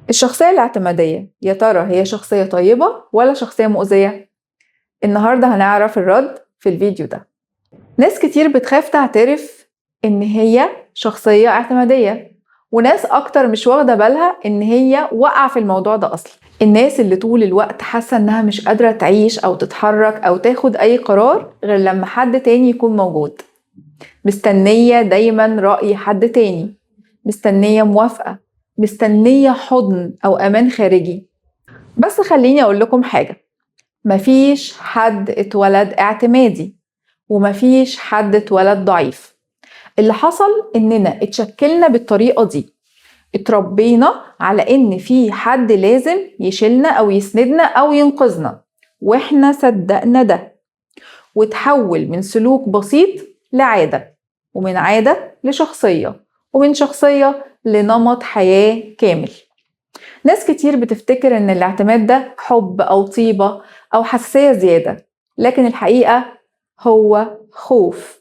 الشخصية الاعتمادية يا ترى هي شخصية طيبة ولا شخصية مؤذية؟ النهاردة هنعرف الرد في الفيديو ده. ناس كتير بتخاف تعترف إن هي شخصية اعتمادية، وناس أكتر مش واخدة بالها إن هي واقعة في الموضوع ده أصلا. الناس اللي طول الوقت حاسة إنها مش قادرة تعيش أو تتحرك أو تاخد أي قرار غير لما حد تاني يكون موجود، مستنية دايما رأي حد تاني، مستنية موافقة، مستنية حضن أو أمان خارجي. بس خليني أقول لكم حاجة، مفيش حد اتولد اعتمادي ومفيش حد اتولد ضعيف. اللي حصل إننا اتشكلنا بالطريقة دي، اتربينا على إن في حد لازم يشيلنا أو يسندنا أو ينقذنا، وإحنا صدقنا ده وتحول من سلوك بسيط لعادة، ومن عادة لشخصية، ومن شخصية لنمط حياة كامل. ناس كتير بتفتكر ان الاعتماد ده حب او طيبة او حساسية زيادة، لكن الحقيقة هو خوف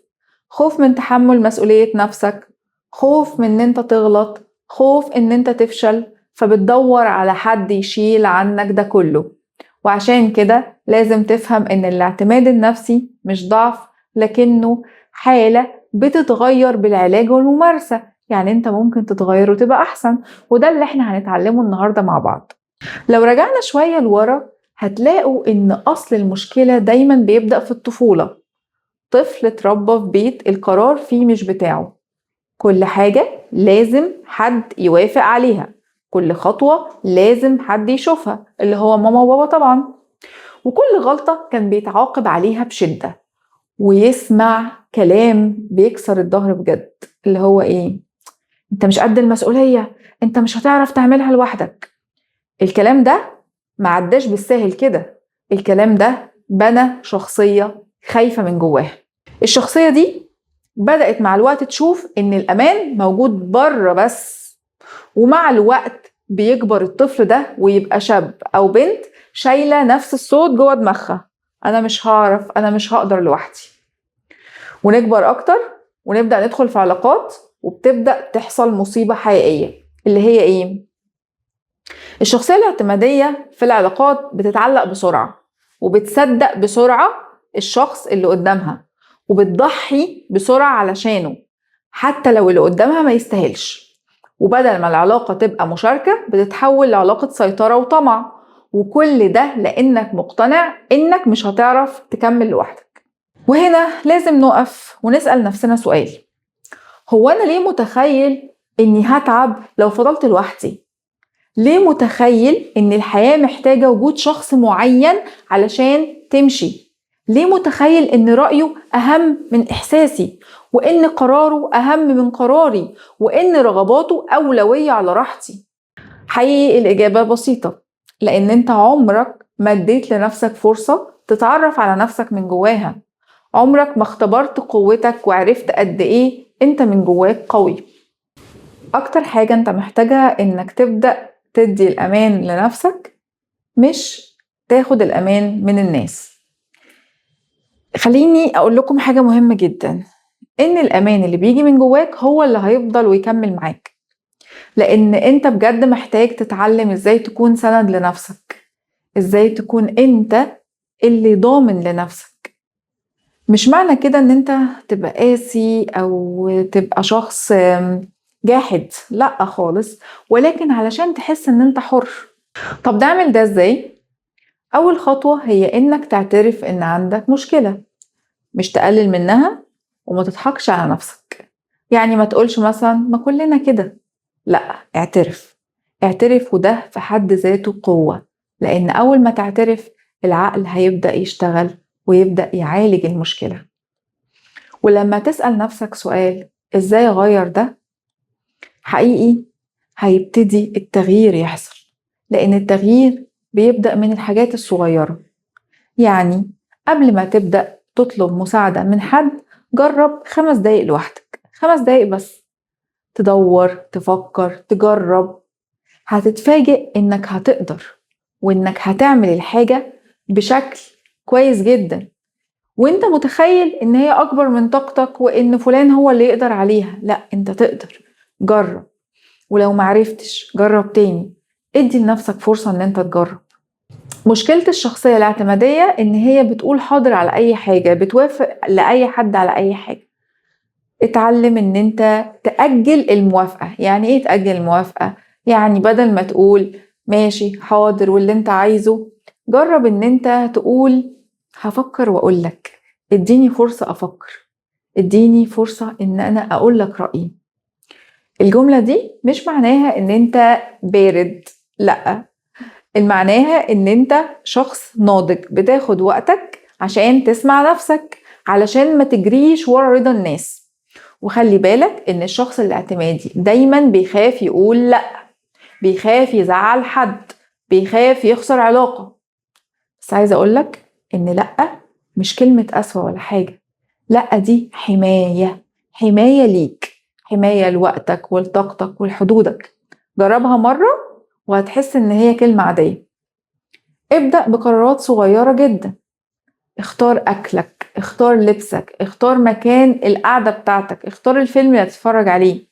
من تحمل مسؤولية نفسك، خوف من ان انت تغلط، خوف ان انت تفشل، فبتدور على حد يشيل عنك ده كله. وعشان كده لازم تفهم ان الاعتماد النفسي مش ضعف، لكنه حالة بتتغير بالعلاج والممارسة. يعني انت ممكن تتغير وتبقى احسن، وده اللي احنا هنتعلمه النهاردة مع بعض. لو رجعنا شوية لورا هتلاقوا ان اصل المشكلة دايما بيبدأ في الطفولة. طفل اتربى في بيت القرار فيه مش بتاعه، كل حاجة لازم حد يوافق عليها، كل خطوة لازم حد يشوفها اللي هو ماما وبابا طبعا، وكل غلطة كان بيتعاقب عليها بشدة، ويسمع كلام بيكسر الظهر بجد، اللي هو ايه؟ انت مش قد المسؤولية، انت مش هتعرف تعملها لوحدك. الكلام ده ما عداش بالساهل كده، الكلام ده بنى شخصية خايفة من جواها. الشخصية دي بدأت مع الوقت تشوف ان الامان موجود بره بس، ومع الوقت بيكبر الطفل ده ويبقى شاب او بنت شايلة نفس الصوت جوه دماغها، انا مش هعرف، انا مش هقدر لوحدي. ونكبر اكتر ونبدأ ندخل في علاقات، وبتبدأ تحصل مصيبة حقيقية اللي هي ايه؟ الشخصية الاعتمادية في العلاقات بتتعلق بسرعة، وبتصدق بسرعة الشخص اللي قدامها، وبتضحي بسرعة علشانه حتى لو اللي قدامها ما يستاهلش. وبدل ما العلاقة تبقى مشاركة بتتحول لعلاقة سيطرة وطمع، وكل ده لأنك مقتنع إنك مش هتعرف تكمل لوحدك. وهنا لازم نقف ونسأل نفسنا سؤال، هو أنا ليه متخيل إني هتعب لو فضلت لوحدي؟ ليه متخيل إن الحياة محتاجة وجود شخص معين علشان تمشي؟ ليه متخيل إن رأيه أهم من إحساسي، وإن قراره أهم من قراري، وإن رغباته أولوية على راحتي؟ حقيقي الإجابة بسيطة، لأن أنت عمرك ما اديت لنفسك فرصة تتعرف على نفسك من جواها، عمرك ما اختبرت قوتك وعرفت قد إيه أنت من جواك قوي. أكتر حاجة أنت محتاجها إنك تبدأ تدي الأمان لنفسك، مش تاخد الأمان من الناس. خليني أقول لكم حاجة مهمة جدا، إن الأمان اللي بيجي من جواك هو اللي هيفضل ويكمل معاك، لأن أنت بجد محتاج تتعلم إزاي تكون سند لنفسك، إزاي تكون أنت اللي ضامن لنفسك. مش معنى كده إن أنت تبقى قاسي أو تبقى شخص جاحد، لأ خالص، ولكن علشان تحس إن أنت حر. طب نعمل ده إزاي؟ أول خطوة هي إنك تعترف إن عندك مشكلة، مش تقلل منها وما تضحكش على نفسك. يعني ما تقولش مثلا ما كلنا كده، لأ، اعترف، وده في حد ذاته قوة، لأن أول ما تعترف العقل هيبدأ يشتغل ويبدأ يعالج المشكلة. ولما تسأل نفسك سؤال إزاي أغير ده، حقيقي هيبتدي التغيير يحصل، لأن التغيير بيبدأ من الحاجات الصغيرة. يعني قبل ما تبدأ تطلب مساعدة من حد، جرب 5 دقايق لوحدك، 5 دقايق بس، تدور، تفكر، تجرب. هتتفاجئ إنك هتقدر، وإنك هتعمل الحاجة بشكل كويس جدا، وإنت متخيل إن هي أكبر من طاقتك وإن فلان هو اللي يقدر عليها. لأ، إنت تقدر، جرب، ولو معرفتش جرب تاني، ادي لنفسك فرصة ان انت تجرب. مشكلة الشخصية الاعتمادية ان هي بتقول حاضر على اي حاجة، بتوافق لأي حد على اي حاجة. اتعلم ان انت تأجل الموافقة. يعني ايه تأجل الموافقة؟ يعني بدل ما تقول ماشي حاضر واللي انت عايزه، جرب ان انت تقول هفكر واقولك، اديني فرصة افكر، اديني فرصة ان انا اقولك رأيي. الجملة دي مش معناها ان انت بارد، لأ، المعناها ان انت شخص ناضج، بتاخد وقتك عشان تسمع نفسك، علشان ما تجريش ورا رضا الناس. وخلي بالك ان الشخص الاعتمادي دايما بيخاف يقول لأ، بيخاف يزعل حد، بيخاف يخسر علاقة. بس عايزة اقولك ان لأ مش كلمة قسوة ولا حاجة، لأ دي حماية، حماية ليك، حماية لوقتك ولطاقتك ولحدودك. جربها مرة وهتحس ان هي كلمة عادية. ابدأ بقرارات صغيرة جدا. اختار أكلك، اختار لبسك، اختار مكان القعدة بتاعتك، اختار الفيلم اللي هتتفرج عليه.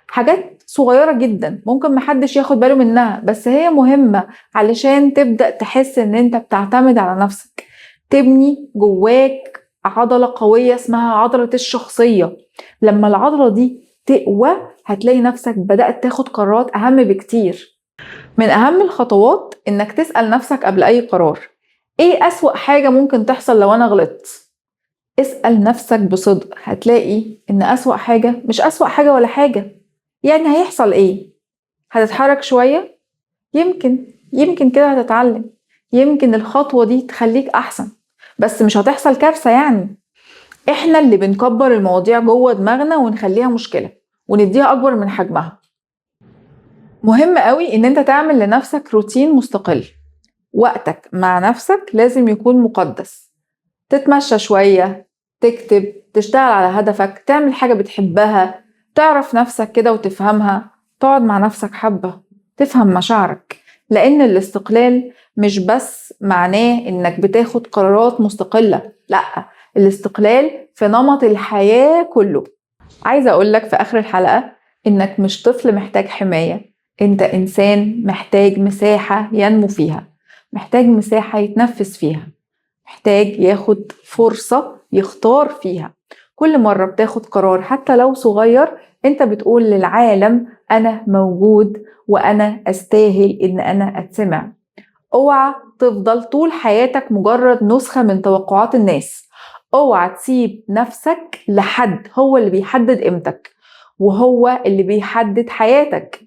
حاجات صغيرة جدا ممكن محدش ياخد باله منها، بس هي مهمة علشان تبدأ تحس ان انت بتعتمد على نفسك، تبني جواك عضلة قوية اسمها عضلة الشخصية. لما العضلة دي تقوى هتلاقي نفسك بدأت تاخد قرارات أهم بكتير. من أهم الخطوات إنك تسأل نفسك قبل أي قرار، إيه أسوأ حاجة ممكن تحصل لو أنا غلطت؟ اسأل نفسك بصدق، هتلاقي إن أسوأ حاجة مش أسوأ حاجة ولا حاجة. يعني هيحصل إيه؟ هتتحرك شوية، يمكن كده هتتعلم، يمكن الخطوة دي تخليك أحسن، بس مش هتحصل كارثة يعني. إحنا اللي بنكبر المواضيع جوه دماغنا ونخليها مشكلة ونديها أكبر من حجمها. مهم قوي إن أنت تعمل لنفسك روتين مستقل. وقتك مع نفسك لازم يكون مقدس. تتمشى شوية، تكتب، تشتغل على هدفك، تعمل حاجة بتحبها، تعرف نفسك كده وتفهمها، تقعد مع نفسك حبة، تفهم مشاعرك. لأن الاستقلال مش بس معناه إنك بتاخد قرارات مستقلة، لأ، الاستقلال في نمط الحياة كله. عايزة أقولك في آخر الحلقة إنك مش طفل محتاج حماية، أنت إنسان محتاج مساحة ينمو فيها، محتاج مساحة يتنفس فيها، محتاج ياخد فرصة يختار فيها. كل مرة بتاخد قرار حتى لو صغير انت بتقول للعالم أنا موجود وأنا أستاهل إن أنا أتسمع. اوعى تفضل طول حياتك مجرد نسخة من توقعات الناس. اوعى تسيب نفسك لحد هو اللي بيحدد قيمتك، وهو اللي بيحدد حياتك.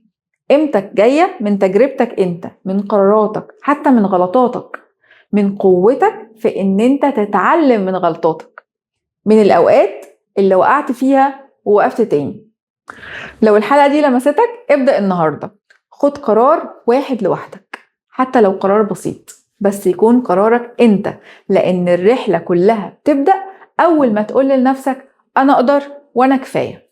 قيمتك جاية من تجربتك انت، من قراراتك، حتى من غلطاتك، من قوتك في ان انت تتعلم من غلطاتك، من الاوقات اللي وقعت فيها ووقفت تاني. لو الحلقة دي لمستك ابدأ النهاردة، خد قرار واحد لوحدك، حتى لو قرار بسيط، بس يكون قرارك انت، لان الرحلة كلها بتبدأ اول ما تقول لنفسك انا اقدر وانا كفاية.